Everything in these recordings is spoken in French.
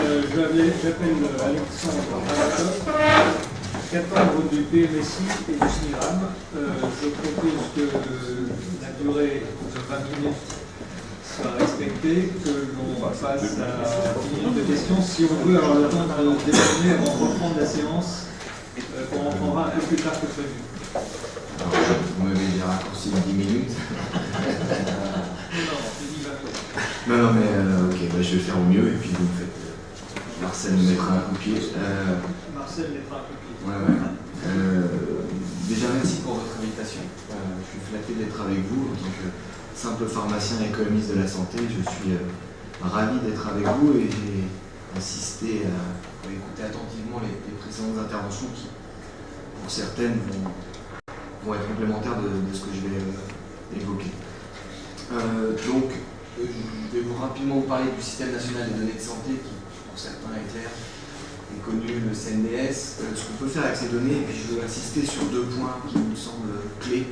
J'appelle Alexandre Balakov, cadre du PMSI et du SNIRAM. Je propose que la durée de 20 minutes soit respectée, que l'on passe à 10 minutes de questions. Si on veut avoir le temps de déterminer avant de reprendre la séance, qu'on reprendra un peu plus tard que prévu. Alors, vous m'avez déjà raccourci de 10 minutes. Non, mais ok, je vais faire au mieux et puis vous me faites. Marcel nous mettra un coup de pied. Marcel mettra un coup de pied. Ouais. Déjà, merci pour votre invitation. Je suis flatté d'être avec vous en tant que simple pharmacien économiste de la santé. Je suis ravi d'être avec vous et j'ai insisté à écouter attentivement les précédentes interventions qui, pour certaines, vont être complémentaires de ce que je vais évoquer. Donc, je vais rapidement vous parler du système national des données de santé qui, pour certains, est clair, est connu, le CNDS. Ce qu'on peut faire avec ces données, et puis je veux insister sur deux points qui me semblent clés,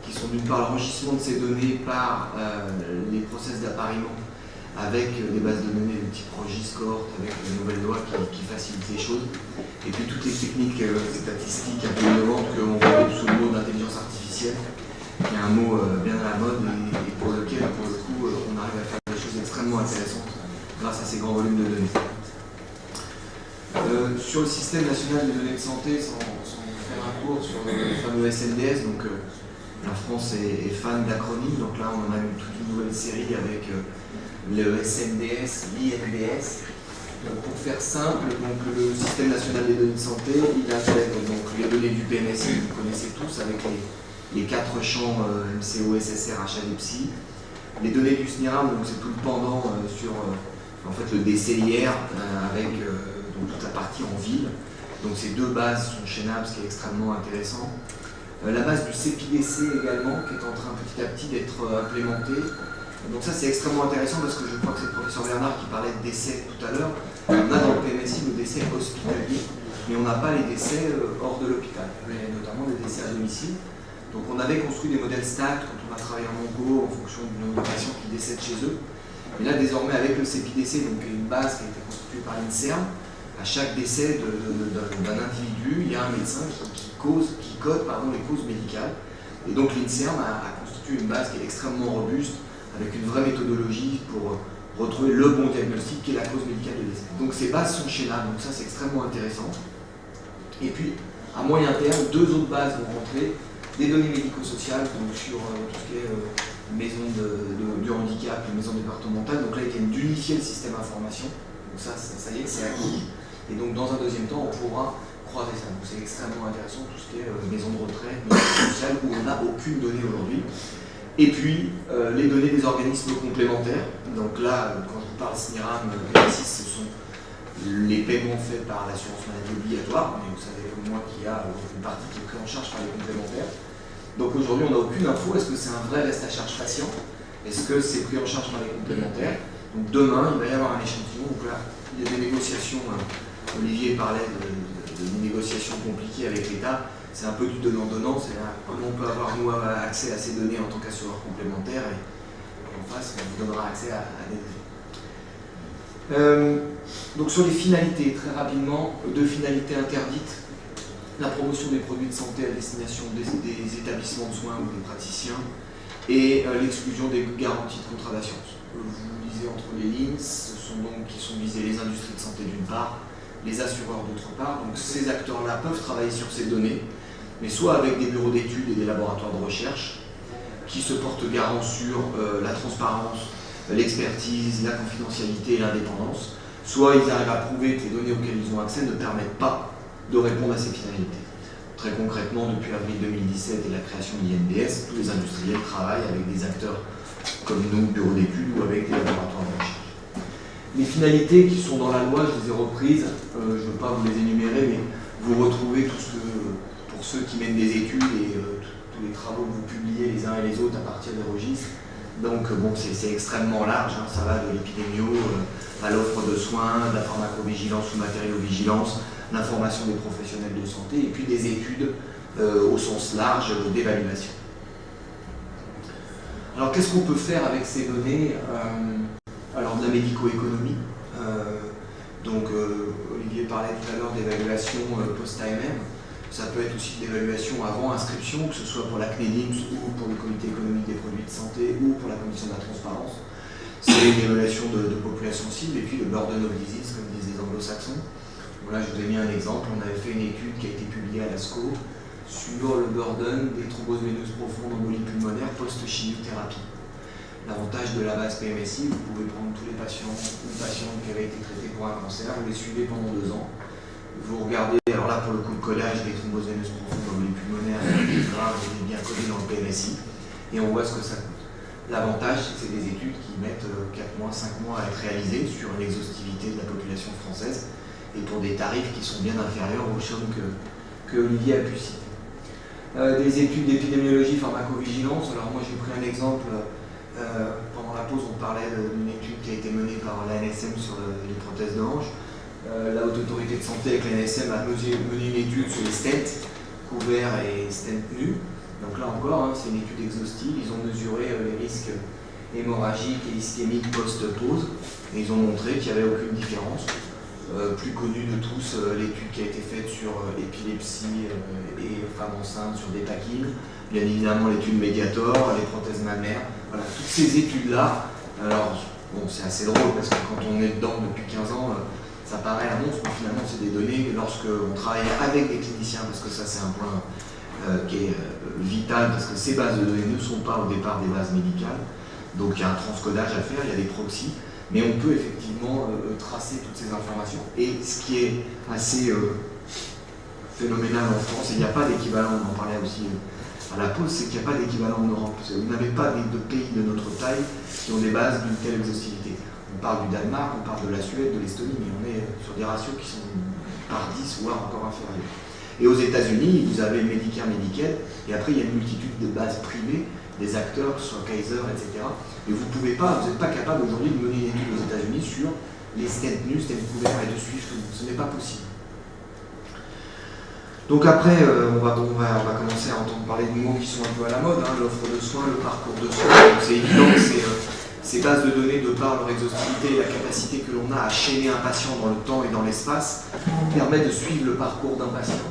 qui sont d'une part l'enrichissement de ces données par les process d'appariement avec des bases de données de type Regiscore, avec les nouvelles lois qui facilitent les choses, et puis toutes les techniques statistiques un peu innovantes qu'on voit sous le mot d'intelligence artificielle, qui est un mot bien à la mode et pour lequel, pour le coup, on arrive à faire des choses extrêmement intéressantes grâce à ces grands volumes de données. Sur le système national des données de santé, sans faire un cours sur le fameux SNDS, donc la France est fan d'acronymes, donc là on en a eu toute une nouvelle série avec le SNDS, l'INDS. Pour faire simple, donc, le système national des données de santé, il intègre donc les données du PMSI, vous connaissez tous, avec les 4 champs MCO, SSR, HAD et PSI. Les données du SNIRAM, donc c'est tout le pendant sur en fait, le DCIR avec donc, toute la partie en ville. Donc ces deux bases sont chaînables, ce qui est extrêmement intéressant. La base du CEPIDC également, qui est en train petit à petit d'être implémentée. Donc ça c'est extrêmement intéressant parce que je crois que c'est le professeur Bernard qui parlait de décès tout à l'heure. On a dans le PMSI le décès hospitalier, mais on n'a pas les décès hors de l'hôpital, mais notamment des décès à domicile. Donc on avait construit des modèles STAT quand on a travaillé en onco en fonction du nombre de patients qui décèdent chez eux. Mais là désormais avec le CEPIDC, donc une base qui a été constituée par l'INSERM, à chaque décès d'un individu, il y a un médecin qui code les causes médicales. Et donc l'INSERM a constitué une base qui est extrêmement robuste, avec une vraie méthodologie pour retrouver le bon diagnostic qui est la cause médicale de décès. Donc ces bases sont chaînables, donc ça c'est extrêmement intéressant. Et puis, à moyen terme, deux autres bases vont rentrer, des données médico-sociales, donc sur tout ce qui est maison du handicap, les maisons départementales. Donc là, ils viennent d'unifier le système information. Donc ça y est, c'est acquis. Et donc dans un deuxième temps, on pourra croiser ça. Donc c'est extrêmement intéressant, tout ce qui est maison de retraite, médico-sociale, où on n'a aucune donnée aujourd'hui. Et puis, les données des organismes complémentaires. Donc là, quand je vous parle SNIRAM, ce sont les paiements faits par l'assurance maladie obligatoire, mais vous savez comme moi qu'il y a une partie qui est prise en charge par les complémentaires. Donc aujourd'hui, on n'a aucune info. Est-ce que c'est un vrai reste à charge patient? Est-ce que c'est pris en charge par les complémentaires? Donc demain, il va y avoir un échantillon. Donc là, il y a des négociations. Olivier parlait de négociations compliquées avec l'État. C'est un peu du donnant-donnant. C'est comment on peut avoir, nous, accès à ces données en tant qu'assureur complémentaire et en face, on vous donnera accès à des données. Donc sur les finalités, très rapidement, deux finalités interdites. La promotion des produits de santé à destination des établissements de soins ou des praticiens et l'exclusion des garanties de contrat d'assurance. Vous lisez entre les lignes, ce sont donc qui sont visés les industries de santé d'une part, les assureurs d'autre part. Donc ces acteurs-là peuvent travailler sur ces données, mais soit avec des bureaux d'études et des laboratoires de recherche qui se portent garant sur la transparence, l'expertise, la confidentialité et l'indépendance, soit ils arrivent à prouver que les données auxquelles ils ont accès ne permettent pas de répondre à ces finalités. Très concrètement, depuis avril 2017 et la création de l'INDS, tous les industriels travaillent avec des acteurs comme nous, bureaux d'études, ou avec des laboratoires de recherche. Les finalités qui sont dans la loi, je les ai reprises, je ne veux pas vous les énumérer, mais vous retrouvez tout ce que, pour ceux qui mènent des études et tous les travaux que vous publiez les uns et les autres à partir des registres. Donc bon, c'est extrêmement large, hein, ça va de l'épidémio à l'offre de soins, de la pharmacovigilance ou matériovigilance, l'information des professionnels de santé et puis des études au sens large d'évaluation. Alors qu'est-ce qu'on peut faire avec ces données? Alors de la médico-économie, Donc Olivier parlait tout à l'heure d'évaluation post-AMM. Ça peut être aussi de l'évaluation avant inscription, que ce soit pour la CNEDIMS ou pour le comité économique des produits de santé ou pour la commission de la transparence. C'est une évaluation de population cible et puis le burden of disease, comme disent les anglo-saxons. Là, je vous ai mis un exemple. On avait fait une étude qui a été publiée à l'ASCO sur le burden des thromboses veineuses profondes embolie pulmonaire post-chimiothérapie. L'avantage de la base PMSI, vous pouvez prendre tous les patients ou patientes qui avaient été traités pour un cancer, vous les suivez pendant 2 ans. Vous regardez, alors là pour le coup, le collage des thromboses veineuses profondes embolie pulmonaire, grave, il est bien codé dans le PMSI, et on voit ce que ça coûte. L'avantage, c'est que c'est des études qui mettent 4 mois, 5 mois à être réalisées sur une exhaustivité de la population française, et pour des tarifs qui sont bien inférieurs aux sommes que Olivier a pu citer. Des études d'épidémiologie pharmacovigilance. Alors moi j'ai pris un exemple, pendant la pause on parlait d'une étude qui a été menée par l'ANSM sur les prothèses de hanche. La Haute Autorité de Santé avec l'ANSM a mené une étude sur les stents couverts et stents nus. Donc là encore, c'est une étude exhaustive, ils ont mesuré les risques hémorragiques et ischémiques post-pause et ils ont montré qu'il n'y avait aucune différence. Plus connue de tous, l'étude qui a été faite sur épilepsie et femmes enceintes sur des paquines, bien évidemment l'étude Mediator, les prothèses mammaires, voilà, toutes ces études-là. Alors, bon, c'est assez drôle parce que quand on est dedans depuis 15 ans, ça paraît un monstre, mais finalement c'est des données, lorsqu'on travaille avec des cliniciens, parce que ça c'est un point qui est vital, parce que ces bases de données ne sont pas au départ des bases médicales, donc il y a un transcodage à faire, il y a des proxys. Mais on peut effectivement tracer toutes ces informations. Et ce qui est assez phénoménal en France, et il n'y a pas d'équivalent, on en parlait aussi à la pause, c'est qu'il n'y a pas d'équivalent en Europe. Vous n'avez pas de pays de notre taille qui ont des bases d'une telle exhaustivité. On parle du Danemark, on parle de la Suède, de l'Estonie, mais on est sur des ratios qui sont par 10 voire encore inférieurs. Et aux États-Unis, vous avez Medicare, Medicaid, et après il y a une multitude de bases privées, des acteurs, soit Kaiser, etc. Et vous n'êtes pas capable aujourd'hui de mener une étude aux États-Unis sur les stents nus, stents couverts et de suivre tout. Ce n'est pas possible. Donc après, on va commencer à entendre parler de mots qui sont un peu à la mode, l'offre de soins, le parcours de soins. Donc c'est évident que ces bases de données, de par leur exhaustivité et la capacité que l'on a à chaîner un patient dans le temps et dans l'espace, permettent de suivre le parcours d'un patient.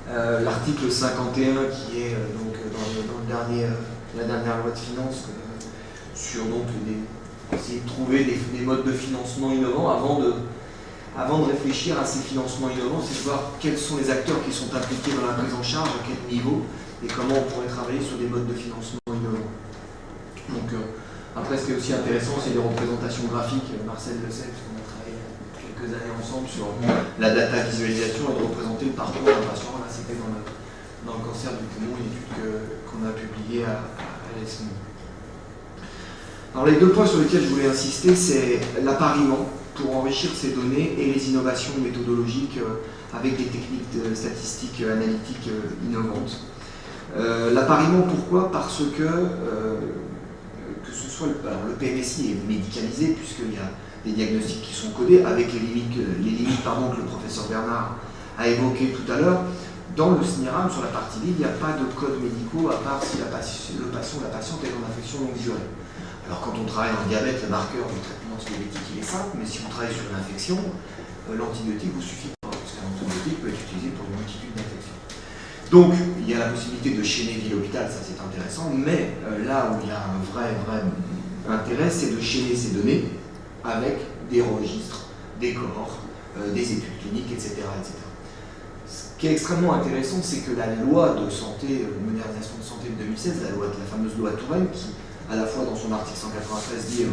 L'article 51 qui est donc la dernière loi de finances sur donc essayer de trouver des modes de financement innovants avant de réfléchir à ces financements innovants, c'est de voir quels sont les acteurs qui sont impliqués dans la prise en charge, à quel niveau et comment on pourrait travailler sur des modes de financement innovants. Donc après ce qui est aussi intéressant, c'est les représentations graphiques. Marcel le sait, puisqu'on a travaillé quelques années ensemble sur la data visualisation et de représenter le parcours d'un patient. Là c'était dans le cancer du poumon, une étude qu'on a publiée à l'ESMO. Alors les 2 points sur lesquels je voulais insister, c'est l'appariement pour enrichir ces données et les innovations méthodologiques avec des techniques statistiques analytiques innovantes. L'appariement, pourquoi? Parce que ce soit le PMSI est médicalisé puisqu'il y a des diagnostics qui sont codés avec les limites que le professeur Bernard a évoquées tout à l'heure. Dans le SNIRAM, sur la partie libre, il n'y a pas de codes médicaux à part si le patient ou la patiente est en infection longue durée. Alors quand on travaille en diabète, le marqueur du traitement antibiotique il est simple, mais si on travaille sur une infection, l'antibiotique vous suffit pas, parce qu'un antibiotique peut être utilisé pour une multitude d'infections. Donc il y a la possibilité de chaîner ville hôpital, ça c'est intéressant, mais là où il y a un vrai intérêt, c'est de chaîner ces données avec des registres, des cohortes, des études cliniques, etc., etc. Ce qui est extrêmement intéressant, c'est que la loi de santé, modernisation de santé de 2016, la fameuse loi Touraine, qui à la fois dans son article 193 dit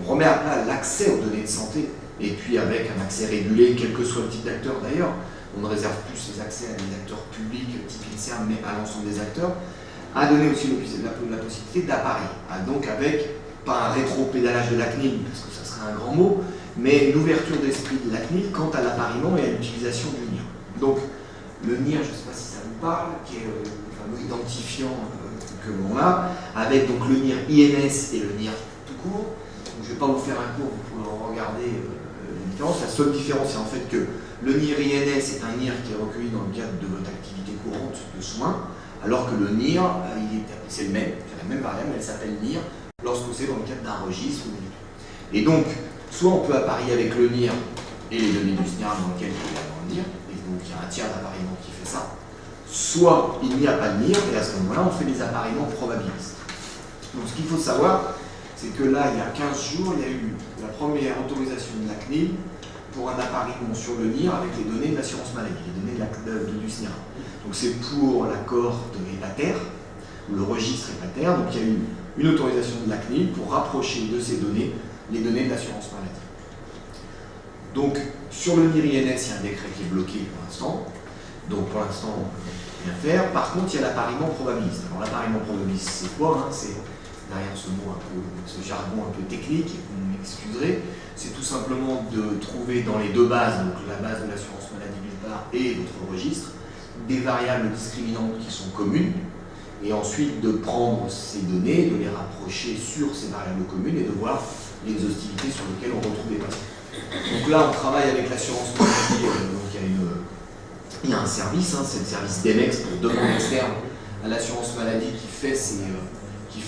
on remet à plat l'accès aux données de santé, et puis avec un accès régulé, quel que soit le type d'acteur d'ailleurs, on ne réserve plus ces accès à des acteurs publics type INSERM, mais à l'ensemble des acteurs, a donné aussi la possibilité d'apparier, donc avec, pas un rétro-pédalage de la CNIL, parce que ça serait un grand mot, mais l'ouverture d'esprit de la CNIL quant à l'appariement et à l'utilisation du NIR. Donc, le NIR, je ne sais pas si ça vous parle, qui est le fameux identifiant que l'on a, avec donc le NIR INS et le NIR tout court. Donc, je ne vais pas vous faire un cours, vous pouvez regarder la différence. La seule différence, c'est en fait que le NIR INS est un NIR qui est recueilli dans le cadre de votre activité courante de soins, alors que le NIR, c'est la même variable, elle s'appelle NIR, lorsque c'est dans le cadre d'un registre. Et donc, soit on peut apparier avec le NIR et les données du SNIRAM dans lequel il y a le NIR, et donc il y a un tiers d'appariement qui fait ça, soit il n'y a pas de NIR, et à ce moment-là, on fait des appariements probabilistes. Donc ce qu'il faut savoir, c'est que là, il y a 15 jours, il y a eu la première autorisation de la CNIL pour un appariement sur le NIR avec les données de l'assurance maladie, les données du SNIRAM. Donc c'est pour la cohorte hépataire, ou le registre hépataire, donc il y a eu une autorisation de la CNIL pour rapprocher de ces données les données de l'assurance maladie. Donc sur le NIR INS, il y a un décret qui est bloqué pour l'instant, donc pour l'instant on ne peut rien faire. Par contre, il y a l'appariement probabiliste. Alors l'appariement probabiliste, c'est quoi, hein? C'est derrière ce mot un peu, ce jargon un peu technique, vous m'excuserez, c'est tout simplement de trouver dans les deux bases, donc la base de l'assurance maladie d'une part et votre registre, des variables discriminantes qui sont communes, et ensuite de prendre ces données, de les rapprocher sur ces variables communes et de voir l'exhaustivité sur laquelle on retrouve les patients. Donc là, on travaille avec l'assurance maladie, donc il y a un service, hein, c'est le service DEMEX pour demande externe à l'assurance maladie qui fait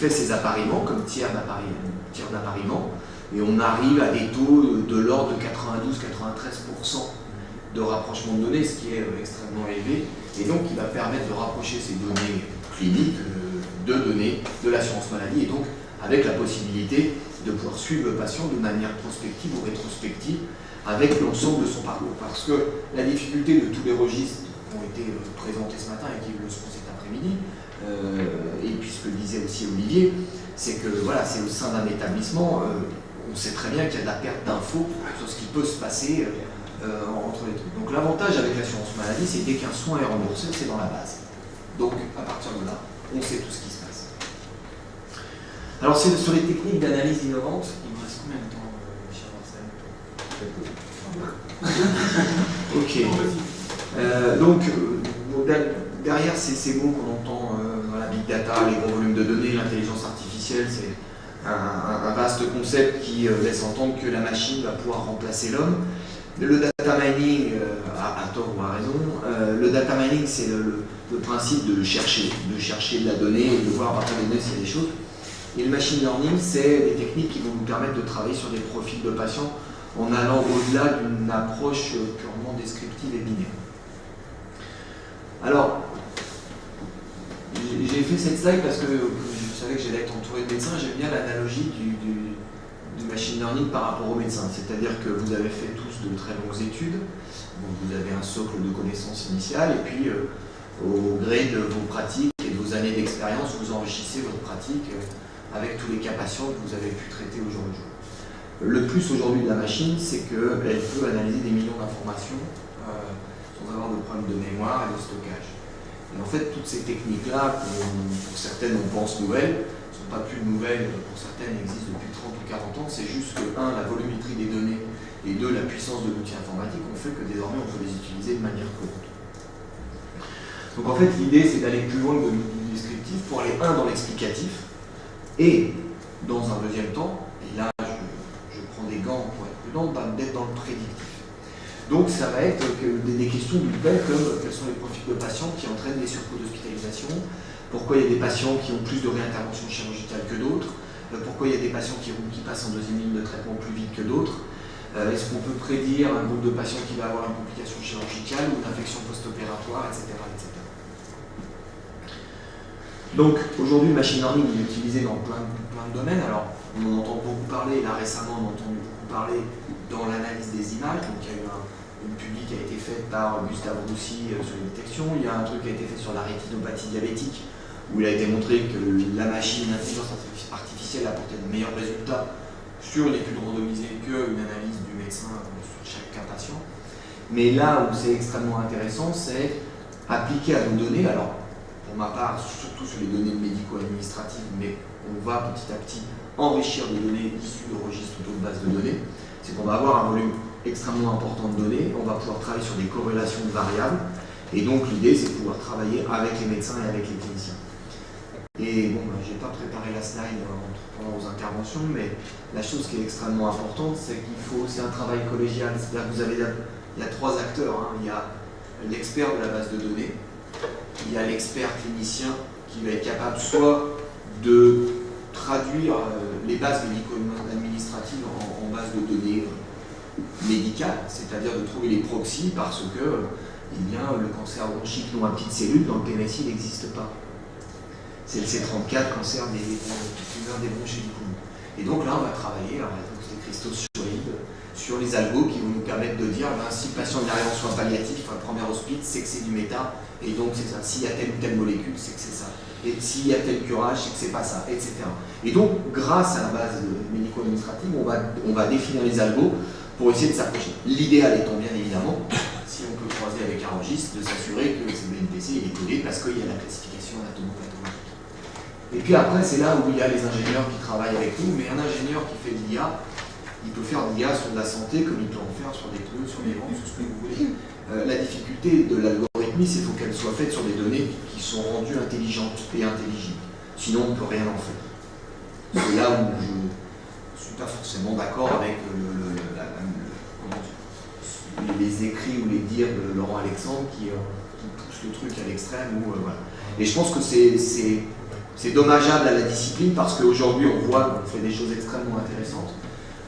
ces appariements comme tiers d'appariement, et on arrive à des taux de l'ordre de 92-93% de rapprochement de données, ce qui est extrêmement élevé, et donc qui va permettre de rapprocher ces données cliniques de données de l'assurance maladie, et donc avec la possibilité de pouvoir suivre le patient de manière prospective ou rétrospective avec l'ensemble de son parcours. Parce que la difficulté de tous les registres qui ont été présentés ce matin et qui le seront cet après-midi, et puis ce que disait aussi Olivier, c'est que voilà, c'est au sein d'un établissement, on sait très bien qu'il y a de la perte d'infos sur ce qui peut se passer entre les trucs. Donc l'avantage avec l'assurance maladie, c'est dès qu'un soin est remboursé, c'est dans la base. Donc à partir de là, on sait tout ce qui se passe. Alors c'est sur les techniques d'analyse innovantes. Il me reste combien de temps, cher Marcel ? Ok. Donc derrière ces mots qu'on entend dans la big data, les gros volumes de données, l'intelligence artificielle, c'est un vaste concept qui laisse entendre que la machine va pouvoir remplacer l'homme. Le data mining, à tort ou à raison, le data mining c'est le principe de chercher de la donnée et de voir à partir des données s'il y a des choses. Et le machine learning, c'est des techniques qui vont nous permettre de travailler sur des profils de patients en allant au-delà d'une approche purement descriptive et binaire. Alors, j'ai fait cette slide parce que je savais que j'allais être entouré de médecins. J'aime bien l'analogie du machine learning par rapport aux médecins. C'est-à-dire que vous avez fait tous de très longues études, donc vous avez un socle de connaissances initiales, et puis au gré de vos pratiques et de vos années d'expérience, vous enrichissez votre pratique avec tous les cas patients que vous avez pu traiter au jour le jour. Le plus aujourd'hui de la machine, c'est qu'elle peut analyser des millions d'informations sans avoir de problème de mémoire et de stockage. Et en fait, toutes ces techniques-là, pour certaines on pense nouvelles, ne sont pas plus nouvelles, pour certaines existent depuis 30 ou 40 ans, c'est juste que, 1, la volumétrie des données, et 2, la puissance de l'outil informatique ont fait que désormais on peut les utiliser de manière courante. Donc en fait, l'idée c'est d'aller plus loin que du descriptif pour aller, 1, dans l'explicatif, et dans un deuxième temps, et là je prends des gants pour être prudent, d'être dans le prédictif. Donc ça va être des questions du bel comme quels sont les profils de patients qui entraînent des surcoûts d'hospitalisation, pourquoi il y a des patients qui ont plus de réintervention chirurgicale que d'autres, pourquoi il y a des patients qui passent en deuxième ligne de traitement plus vite que d'autres, est-ce qu'on peut prédire un groupe de patients qui va avoir une complication chirurgicale ou une infection post-opératoire, etc., etc. Donc aujourd'hui le machine learning est utilisé dans plein de domaines. Alors on en entend beaucoup parler, là récemment on a entendu beaucoup parler dans l'analyse des images. Donc il y a eu une publique qui a été faite par Gustave Roussy sur les détections. Il y a un truc qui a été fait sur la rétinopathie diabétique où il a été montré que la machine, l'intelligence artificielle apportait de meilleurs résultats sur l'étude randomisée qu'une analyse du médecin sur chaque cas patient. Mais là où c'est extrêmement intéressant, c'est appliquer à nos données. Alors pour ma part, surtout sur les données médico-administratives, mais on va petit à petit enrichir des données issues de registres ou d'autres bases de données, c'est qu'on va avoir un volume extrêmement important de données, on va pouvoir travailler sur des corrélations de variables, et donc l'idée c'est de pouvoir travailler avec les médecins et avec les cliniciens. Et bon, je n'ai pas préparé la slide pendant vos interventions, mais la chose qui est extrêmement importante, c'est qu'il faut aussi un travail collégial, c'est-à-dire que il y a 3 acteurs, hein. Il y a l'expert de la base de données, il y a l'expert clinicien qui va être capable soit de traduire les bases médico-administratives en base de données médicales, c'est-à-dire de trouver les proxys parce que eh bien, le cancer bronchique non à petites cellules dans le PMSI n'existe pas. C'est le C34, cancer des tumeurs des bronchies du poumon. Et donc là, on va travailler, alors c'est des cristaux sur les algos qui vont nous permettre de dire si le patient arrive en soins palliatifs, un premier hospice, c'est que c'est du méta, et donc c'est ça. S'il y a telle ou telle molécule, c'est que c'est ça. Et s'il y a tel curage, c'est que c'est pas ça, etc. Et donc, grâce à la base médico-administrative, on va définir les algos pour essayer de s'approcher. L'idéal étant bien évidemment, si on peut croiser avec un registre, de s'assurer que ce BNPC est codé parce qu'il y a la classification anatomopathologique. Et puis après, c'est là où il y a les ingénieurs qui travaillent avec nous, mais un ingénieur qui fait de l'IA, il peut faire de l'IA sur de la santé comme il peut en faire sur des trucs, sur les ventes, sur ce que vous voulez. La difficulté de l'algorithmie, c'est qu'il faut qu'elle soit faite sur des données qui sont rendues intelligentes et intelligibles. Sinon, on ne peut rien en faire. C'est là où je ne suis pas forcément d'accord avec les écrits ou les dires de Laurent Alexandre qui poussent le truc à l'extrême. Voilà. Et je pense que c'est dommageable à la discipline parce qu'aujourd'hui, on voit qu'on fait des choses extrêmement intéressantes.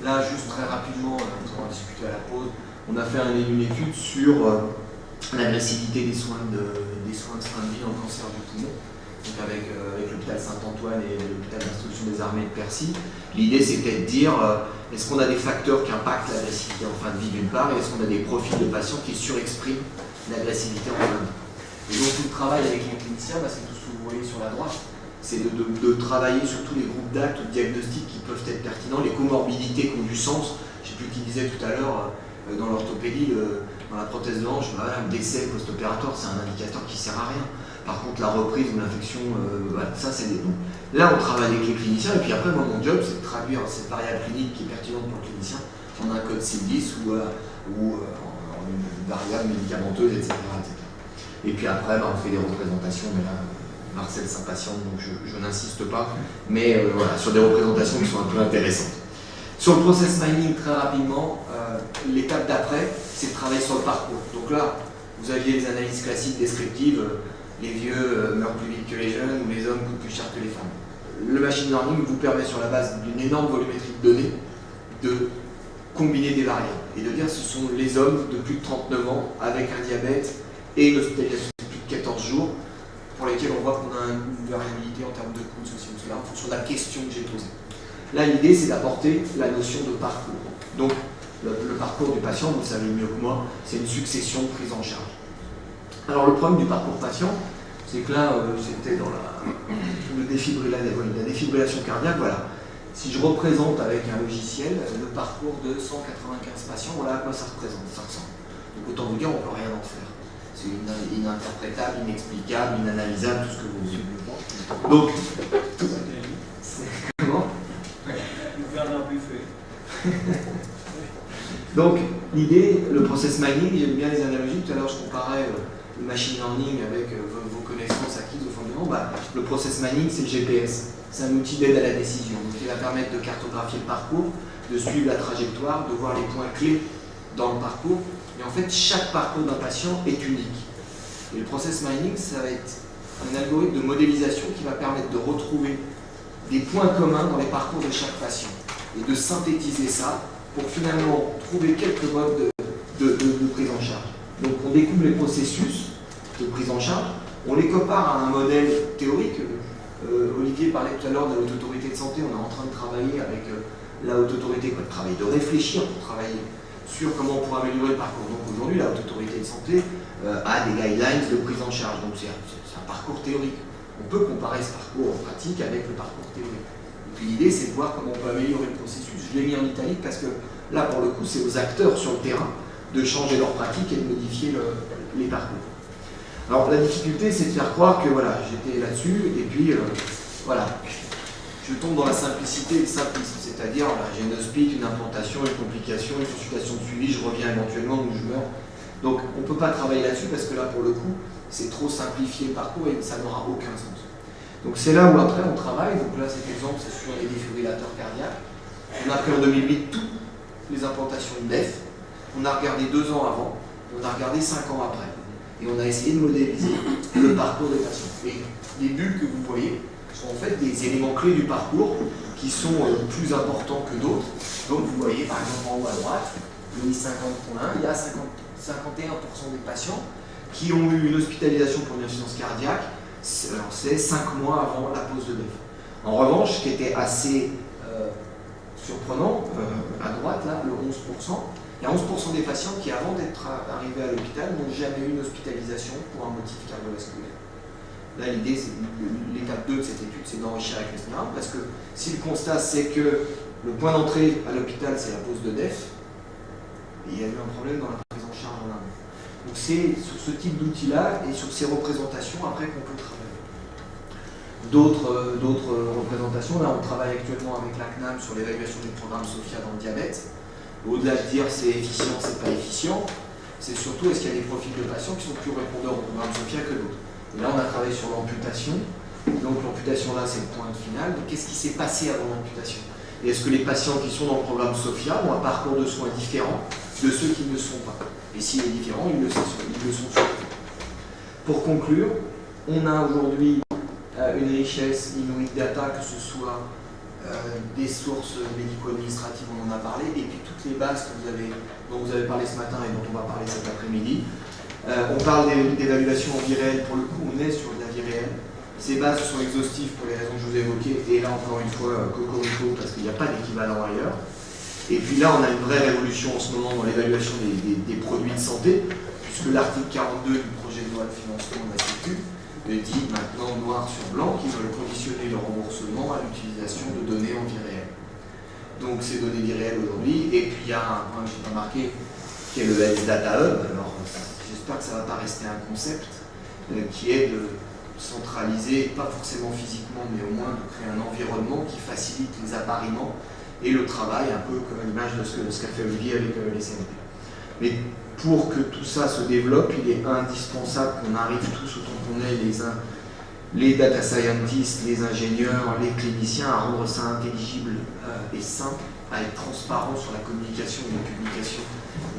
Là, juste très rapidement, on va discuter à la pause, on a fait une étude sur l'agressivité des soins de fin de vie dans le cancer du poumon, donc avec l'hôpital Saint-Antoine et l'hôpital d'instruction des armées de Percy. L'idée, c'était de dire, est-ce qu'on a des facteurs qui impactent l'agressivité en fin de vie d'une part, et est-ce qu'on a des profils de patients qui surexpriment l'agressivité en fin de vie. Et donc, tout le travail avec les cliniciens, c'est tout ce que vous voyez sur la droite, c'est de travailler sur tous les groupes d'actes ou de diagnostics qui peuvent être pertinents, les comorbidités qui ont du sens. Je ne sais plus qui disait tout à l'heure, dans l'orthopédie, dans la prothèse de hanche, un décès post-opératoire, c'est un indicateur qui ne sert à rien. Par contre, la reprise ou l'infection, ça c'est des noms. Là, on travaille avec les cliniciens, et puis après, moi, mon job, c'est de traduire cette variable clinique qui est pertinente pour le clinicien en un code CIM-10 ou en une variable médicamenteuse, etc. Et puis après, on fait des représentations, mais là, Marcel s'impatiente, donc je n'insiste pas, mais voilà, sur des représentations qui sont un peu intéressantes. Sur le process mining, très rapidement, l'étape d'après, c'est de travailler sur le parcours. Donc là, vous aviez les analyses classiques descriptives, les vieux meurent plus vite que les jeunes, ou les hommes coûtent plus cher que les femmes. Le machine learning vous permet, sur la base d'une énorme volumétrie de données, de combiner des variables et de dire ce sont les hommes de plus de 39 ans avec un diabète et une hospitalisation de plus de 14 jours pour lesquels on voit qu'on a une variabilité en termes de coûts, ceci ou cela, en fonction de la question que j'ai posée. Là, l'idée, c'est d'apporter la notion de parcours. Donc, le parcours du patient, vous le savez mieux que moi, c'est une succession de prises en charge. Alors, le problème du parcours patient, c'est que là, c'était dans la défibrillation cardiaque, voilà. Si je représente avec un logiciel le parcours de 195 patients, voilà à quoi ça représente, ça ressemble. Donc, autant vous dire, on ne peut rien en faire. C'est ininterprétable, inexplicable, inanalysable, tout ce que vous voulez. Donc, comment ? Bernard Buffet. Donc, l'idée, le process mining, j'aime bien les analogies. Tout à l'heure, je comparais le machine learning avec vos connaissances acquises au fondement. Le process mining, c'est le GPS. C'est un outil d'aide à la décision. Donc, il va permettre de cartographier le parcours, de suivre la trajectoire, de voir les points clés dans le parcours. Et en fait, chaque parcours d'un patient est unique. Et le process mining, ça va être un algorithme de modélisation qui va permettre de retrouver des points communs dans les parcours de chaque patient et de synthétiser ça pour finalement trouver quelques modes de prise en charge. Donc on découvre les processus de prise en charge, on les compare à un modèle théorique. Olivier parlait tout à l'heure de la Haute Autorité de Santé, on est en train de travailler avec la Haute Autorité, de réfléchir pour travailler sur comment on pourrait améliorer le parcours. Donc aujourd'hui, la Haute Autorité de Santé a des guidelines de prise en charge, donc c'est un parcours théorique. On peut comparer ce parcours en pratique avec le parcours théorique. Et puis l'idée, c'est de voir comment on peut améliorer le processus. Je l'ai mis en italique parce que là, pour le coup, c'est aux acteurs sur le terrain de changer leur pratique et de modifier les parcours. Alors la difficulté, c'est de faire croire que voilà, j'étais là-dessus, et puis voilà, je tombe dans la simplicité et le simplisme, c'est-à-dire j'ai une hospice, une implantation, une complication, une consultation de suivi, je reviens éventuellement ou je meurs. Donc on ne peut pas travailler là-dessus parce que là, pour le coup, c'est trop simplifié le parcours et ça n'aura aucun sens. Donc c'est là où après on travaille, donc là cet exemple c'est sur les défibrillateurs cardiaques. On a pris en 2008 toutes les implantations de DEF, on a regardé 2 ans avant, on a regardé 5 ans après. Et on a essayé de modéliser le parcours des patients. Et les bulles que vous voyez, sont en fait des éléments clés du parcours qui sont plus importants que d'autres. Donc vous voyez par exemple en haut à droite, le 50.1, il y a 51% des patients qui ont eu une hospitalisation pour une insuffisance cardiaque, c'est 5 mois avant la pose de DEF. En revanche, ce qui était assez surprenant, à droite, là, le 11%, il y a 11% des patients qui, avant d'être arrivés à l'hôpital, n'ont jamais eu une hospitalisation pour un motif cardiovasculaire. Là, l'idée, l'étape 2 de cette étude, c'est d'enrichir avec le SNIRAM, parce que si le constat, c'est que le point d'entrée à l'hôpital, c'est la pose de DEF, il y a eu un problème dans la prise en charge en amont. Donc c'est sur ce type d'outil-là et sur ces représentations, après, qu'on peut travailler. D'autres représentations, là, on travaille actuellement avec la CNAM sur l'évaluation du programme SOFIA dans le diabète. Au-delà de dire c'est efficient, c'est pas efficient, c'est surtout est-ce qu'il y a des profils de patients qui sont plus répondeurs au programme SOFIA que d'autres. Et là, on a travaillé sur l'amputation. Donc l'amputation, là, c'est le point final. Qu'est-ce qui s'est passé avant l'amputation? Et est-ce que les patients qui sont dans le programme SOFIA ont un parcours de soins différent de ceux qui ne le sont pas? Et s'il est différent, ils le sont surtout. Pour conclure, on a aujourd'hui une richesse inouïe de data, que ce soit des sources médico-administratives, on en a parlé, et puis toutes les bases dont vous avez parlé ce matin et dont on va parler cet après-midi. On parle d'évaluation en vie réelle, pour le coup on est sur de la vie réelle. Ces bases sont exhaustives pour les raisons que je vous ai évoquées, et là encore une fois, cocorico, parce qu'il n'y a pas d'équivalent ailleurs. Et puis là on a une vraie révolution en ce moment dans l'évaluation des produits de santé, puisque l'article 42 du projet de loi de financement de la Sécu dit maintenant noir sur blanc qu'ils veulent conditionner le remboursement à l'utilisation de données en vie réelle. Donc ces données vie réelle aujourd'hui, et puis il y a un point que je n'ai pas marqué, qui est le Health Data Hub. Alors j'espère que ça ne va pas rester un concept, qui est de centraliser, pas forcément physiquement, mais au moins de créer un environnement qui facilite les appariements et le travail, un peu comme à l'image de ce qu'a fait Olivier avec les CNP. Mais pour que tout ça se développe, il est indispensable qu'on arrive tous autant qu'on est, les data scientists, les ingénieurs, les cliniciens, à rendre ça intelligible et simple, à être transparent sur la communication et la publication.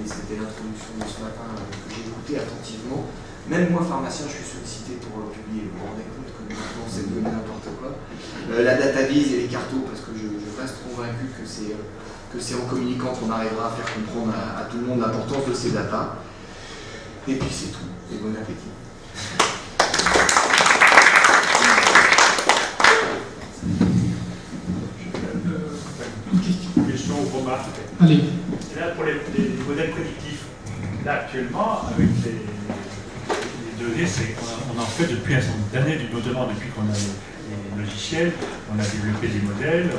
Et c'était l'introduction de ce matin que j'ai écouté attentivement. Même moi, pharmacien, je suis sollicité pour publier. Vous vous rendez compte que maintenant c'est devenu n'importe quoi. La data vise et les cartos, parce que je reste convaincu que c'est en communiquant qu'on arrivera à faire comprendre à tout le monde l'importance de ces datas. Et puis c'est tout. Et bon appétit. Une question ou remarque. Allez. Et là, pour les modèles prédictifs, là actuellement, avec les données, on en fait depuis un certain nombre d'années, notamment depuis qu'on a les logiciels, on a développé des modèles.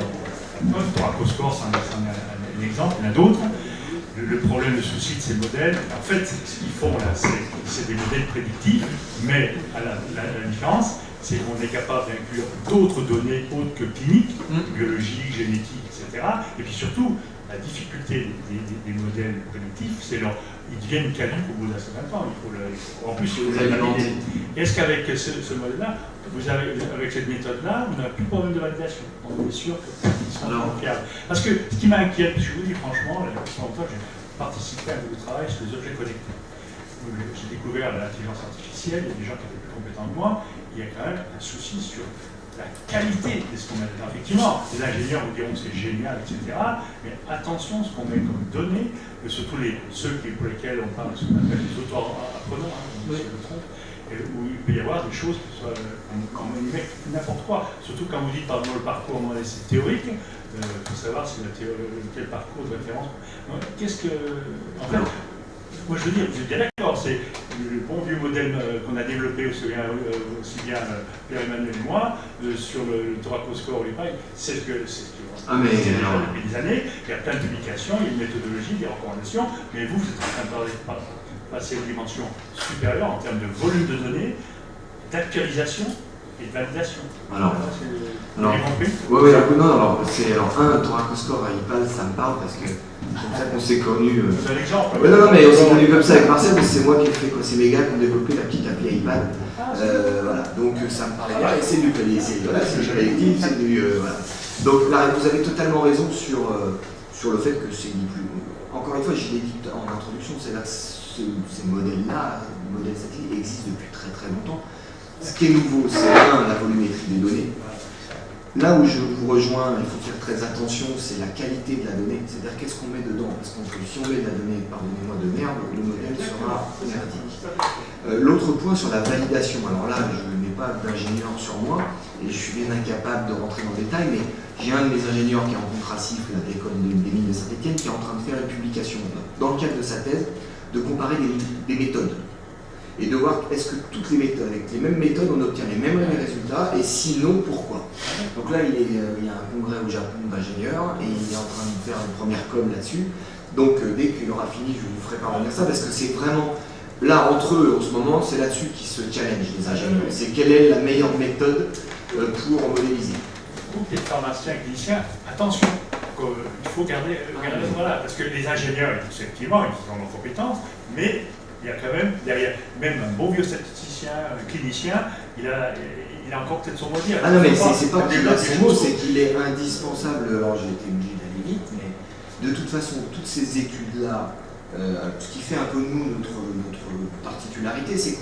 Thoracoscore, c'en est un exemple, il y en a d'autres. Le problème, le souci de ces modèles, en fait, ce qu'ils font là, c'est des modèles prédictifs, mais la différence, c'est qu'on est capable d'inclure d'autres données autres que cliniques, biologiques, génétiques, etc. Et puis surtout, la difficulté des modèles prédictifs, c'est ils deviennent caduques au bout d'un certain temps. En plus, il faut les valider. Est-ce qu'avec ce modèle-là, avec cette méthode-là, vous n'avez plus de problème de validation? On est sûr qu'ils sont fiables. Parce que ce qui m'inquiète, je vous dis franchement, il y a plus longtemps, j'ai participé à un nouveau travail sur les objets connectés. J'ai découvert l'intelligence artificielle, il y a des gens qui étaient plus compétents que moi, il y a quand même un souci sur la qualité de ce qu'on met dedans. Effectivement, les ingénieurs vous diront que c'est génial, etc. Mais attention à ce qu'on met comme données, surtout ceux pour lesquels on parle de ce qu'on appelle les auto-apprenants, si je me trompe, où il peut y avoir des choses qui soient quand même n'importe quoi. Surtout quand vous dites par exemple le parcours c'est théorique, il faut savoir si quel parcours de référence. Qu'est-ce que. En fait, moi je veux dire, vous êtes bien d'accord, c'est le bon vieux modèle qu'on a développé aussi bien Pierre-Emmanuel et moi, sur le Thoracoscore ou les pailles, c'est ce que depuis des années, il y a plein de publications, il y a une méthodologie, des recommandations, mais vous êtes en train de passer à une dimension supérieure en termes de volume de données, d'actualisation et de validation. Thoracoscore à IPAL, ça me parle parce que c'est comme ça qu'on s'est connus. C'est un exemple. Non, mais on s'est connus comme ça avec Marcel, mais c'est moi qui ai fait quoi. C'est mes gars qui ont développé la petite appli iPad. Voilà, donc ça me parlait bien. Et c'est du palier, c'est le collectif, c'est du. Voilà. Donc là, vous avez totalement raison sur le fait que c'est ni plus. Encore une fois, je l'ai dit en introduction, c'est là que ces modèles-là, les modèles satellites existent depuis très très longtemps. Ce qui est nouveau, c'est la volumétrie des données. Là où je vous rejoins, il faut faire très attention, c'est la qualité de la donnée, c'est-à-dire qu'est-ce qu'on met dedans, parce que si on met de la donnée, pardonnez-moi, de merde, le modèle sera merdique. L'autre point sur la validation, alors là, je n'ai pas d'ingénieur sur moi, et je suis bien incapable de rentrer dans le détail, mais j'ai un de mes ingénieurs qui est en contracif à l'école des mines de Saint-Etienne, qui est en train de faire une publication, dans le cadre de sa thèse, de comparer des méthodes. Et de voir est-ce que toutes les méthodes, avec les mêmes méthodes, on obtient les mêmes résultats, et sinon, pourquoi. Donc là, il y a un congrès au Japon d'ingénieurs, et il est en train de faire une première com là-dessus. Donc dès qu'il aura fini, je vous ferai parvenir ça, parce que c'est vraiment, là, entre eux, en ce moment, c'est là-dessus qu'ils se challenge, les ingénieurs. C'est quelle est la meilleure méthode pour modéliser. Vous, les pharmaciens et cliniciens, attention, il faut garder voilà, parce que les ingénieurs, effectivement, ils ont leurs compétences, mais il y a quand même, derrière, même un bon biostatisticien, un clinicien, il a encore peut-être son mot à dire. Ah non, mais c'est pas qu'il a son mot, c'est qu'il est indispensable. Alors j'ai été obligé d'aller vite, mais de toute façon, toutes ces études-là, ce qui fait un peu nous, notre particularité, c'est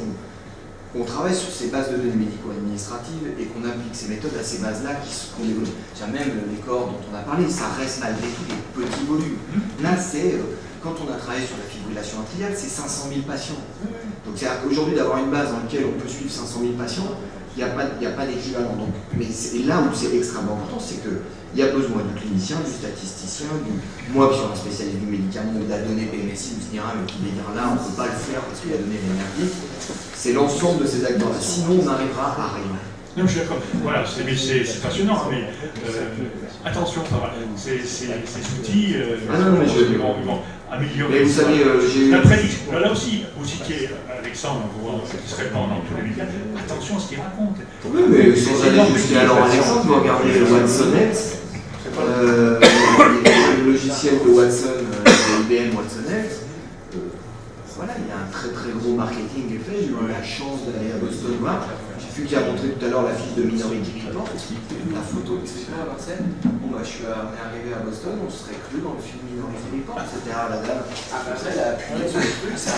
qu'on travaille sur ces bases de données médico-administratives et qu'on applique ces méthodes à ces bases-là qu'on développe. Même les corps dont on a parlé, ça reste malgré tout des petits volumes. Là, c'est... Quand on a travaillé sur la fibrillation atriale, c'est 500 000 patients. Donc c'est-à-dire qu'aujourd'hui, d'avoir une base dans laquelle on peut suivre 500 000 patients, il n'y a pas d'équivalent. Mais là où c'est extrêmement important, c'est qu'il y a besoin du clinicien, du statisticien, moi qui suis un spécialiste du médicament, de la donnée PMSI, ou se dira, mais qui va dire là, on ne peut pas le faire parce que la donnée est merdique. C'est l'ensemble de ces acteurs-là. Sinon, on n'arrivera à rien. Non, je suis d'accord. Voilà, c'est passionnant, mais attention, ces outils ils vont améliorer. Mais vous savez, la prédiction. Là aussi, vous citiez Alexandre, qui se répand dans tous les médias. Attention à ce qu'il raconte. Oui, mais sans aller jusqu'à alors Alexandre, vous regardez WatsonX, le logiciel de Watson, IBM WatsonX. Voilà, il y a un très très gros marketing est fait. J'ai eu la chance d'aller à Boston voir. J'ai vu qu'il a montré tout à l'heure la fiche de Minority Report, la photo, etc. Marcel. Bon, bah, on est arrivé à Boston, on serait cru dans le film Minority Report, etc. La dame, après, elle a appuyé sur le truc, c'est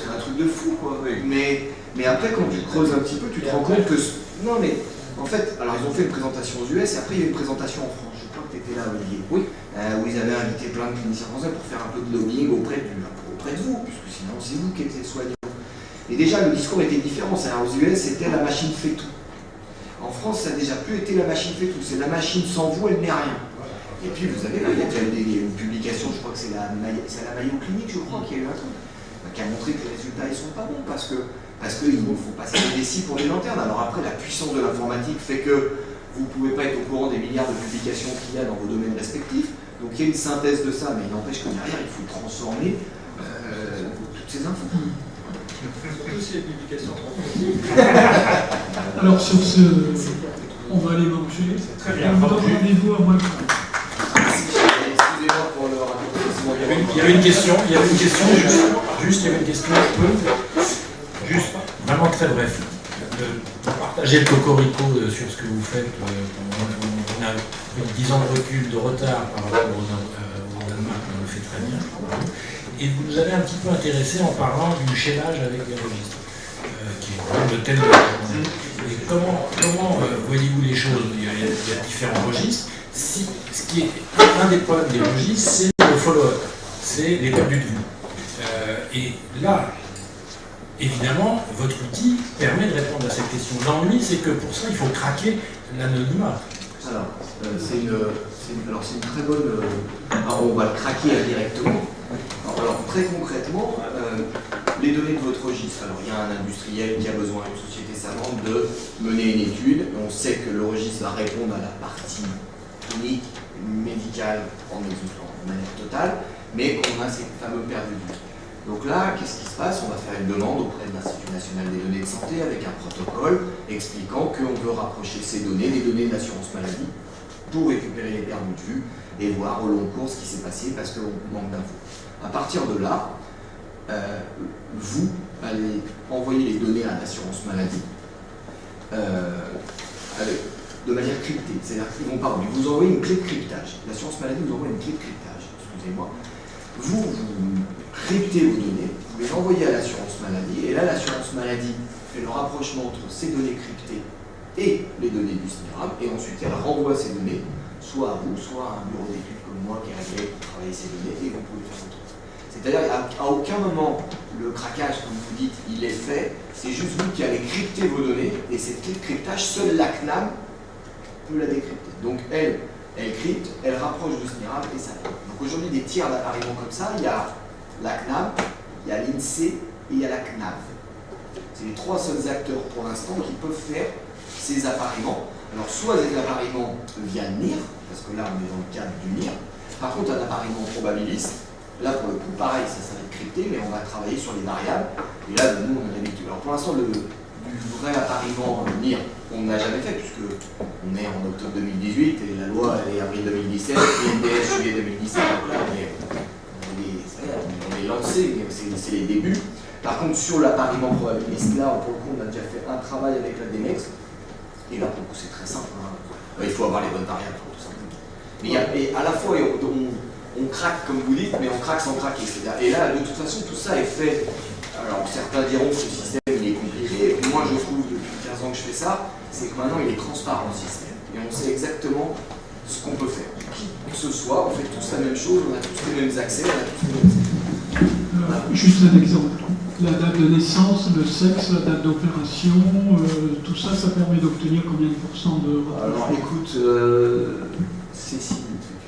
un truc de fou, quoi. Mais après, quand tu creuses un petit peu, tu te rends compte que. Non, mais en fait, alors ils ont fait une présentation aux US et après, il y a eu une présentation en France. Je crois que tu étais là, Olivier. Oui. Où ils avaient invité plein de cliniciens français pour faire un peu de lobbying auprès de vous, puisque sinon c'est vous qui êtes les soignants. Et déjà le discours était différent, c'est-à-dire aux US c'était la machine fait tout. En France ça n'a déjà plus été la machine fait tout, c'est la machine sans vous, elle n'est rien. Et puis vous avez là, il y a déjà eu une publication, je crois que c'est la Mayo Clinique, je crois, qui a eu un truc, qui a montré que les résultats ils sont pas bons, parce qu'il faut passer des décis pour les lanternes. Alors après la puissance de l'informatique fait que vous ne pouvez pas être au courant des milliards de publications qu'il y a dans vos domaines respectifs, donc il y a une synthèse de ça, mais il n'empêche que derrière il faut transformer toutes ces infos. Surtout si les publications. Alors sur ce, on va aller manger. Très bien. On vous donne rendez-vous à moins de 30. Excusez-moi pour le raccourcissement. Il y avait une question, il y avait une question, juste vraiment très bref. Partager le cocorico sur ce que vous faites. On a 10 ans de recul, de retard par rapport au Danemark, on le fait très bien. Et vous nous avez un petit peu intéressé en parlant du chaînage avec les registres, qui est le thème de la journée. Et comment voyez-vous les choses? Il y a différents registres. Ce qui est un des problèmes des registres, c'est le follow-up, c'est les perdus de vue. Et là, évidemment, votre outil permet de répondre à cette question. L'ennui, c'est que pour ça, il faut craquer l'anonymat. Alors, c'est une très bonne... alors, on va le craquer indirectement. Alors, très concrètement, les données de votre registre. Alors, il y a un industriel qui a besoin, une société savante, de mener une étude. On sait que le registre va répondre à la partie clinique, médicale, en manière totale, mais qu'on a ces fameux perdus de vue. Donc là, qu'est-ce qui se passe? On va faire une demande auprès de l'Institut national des données de santé avec un protocole expliquant qu'on veut rapprocher ces données des données de l'assurance maladie pour récupérer les perdus de vue et voir au long cours ce qui s'est passé parce qu'on manque d'infos. À partir de là, vous allez envoyer les données à l'assurance maladie de manière cryptée. C'est-à-dire qu'ils vont vous envoyer une clé de cryptage. L'assurance maladie vous envoie une clé de cryptage, excusez-moi. Vous cryptez vos données, vous les envoyez à l'assurance maladie, et là l'assurance maladie fait le rapprochement entre ces données cryptées et les données du SNIRAM, et ensuite elle renvoie ces données, soit à vous, soit à un bureau d'études comme moi qui est réglé pour travailler ces données, et vous pouvez faire votre truc. C'est-à-dire qu'à aucun moment le craquage, comme vous dites, il est fait, c'est juste vous qui allez crypter vos données, et cette clé de cryptage, seule la CNAM peut la décrypter. Donc elle crypte, elle rapproche du SNIRAM et ça va. Donc aujourd'hui, des tiers d'appariement comme ça, il y a la CNAM, il y a l'INSEE et il y a la CNAV. C'est les trois seuls acteurs pour l'instant qui peuvent faire ces appariements. Alors soit des appariements via NIR, parce que là on est dans le cadre du NIR. Par contre, un appariement probabiliste, là pour le coup pareil, ça va être crypté, mais on va travailler sur les variables. Et là, nous on a l'habitude. Alors pour l'instant, du vrai appariement NIR, on n'a jamais fait, puisque on est en octobre 2018 et la loi elle est avril 2017, et NDS juillet 2017. Donc là on est lancé, mais c'est les débuts. Par contre, sur l'appariement probabiliste, là, pour le coup, on a déjà fait un travail avec la DMEX. Et là, pour le coup, c'est très simple. Hein. Il faut avoir les bonnes variables, tout simplement. Mais et à la fois, on craque, comme vous dites, mais on craque sans craquer. Et là, de toute façon, tout ça est fait. Alors, certains diront que ce système, il est compliqué. Et puis moi, je trouve, depuis 15 ans que je fais ça, c'est que maintenant, il est transparent, le système. Et on sait exactement ce qu'on peut faire. Qui que ce soit, on fait tous la même chose, on a tous les mêmes accès, on a tous les mêmes accès. Juste un exemple. La date de naissance, le sexe, la date d'opération, tout ça, ça permet d'obtenir combien de pourcents de... Alors écoute, Cécile,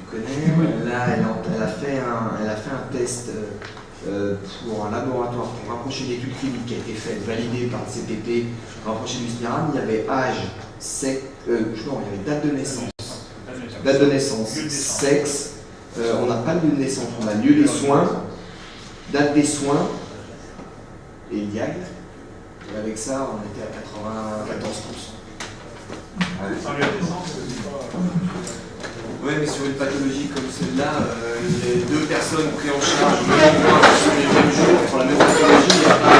que tu connais, oui. là elle a fait un test pour un laboratoire pour rapprocher l'étude clinique qui a été faite, validée par le CPP, rapprocher du SNIRAM. Il y avait âge, sexe, non, il y avait date de naissance, sexe, on n'a pas de lieu de naissance, on a lieu des soins, date des soins, et diag. Et avec ça, on était à 94%. Oui, mais sur une pathologie comme celle-là, les deux personnes prises en charge le même mois, sur les mêmes jours, pour la même pathologie, il y a pas...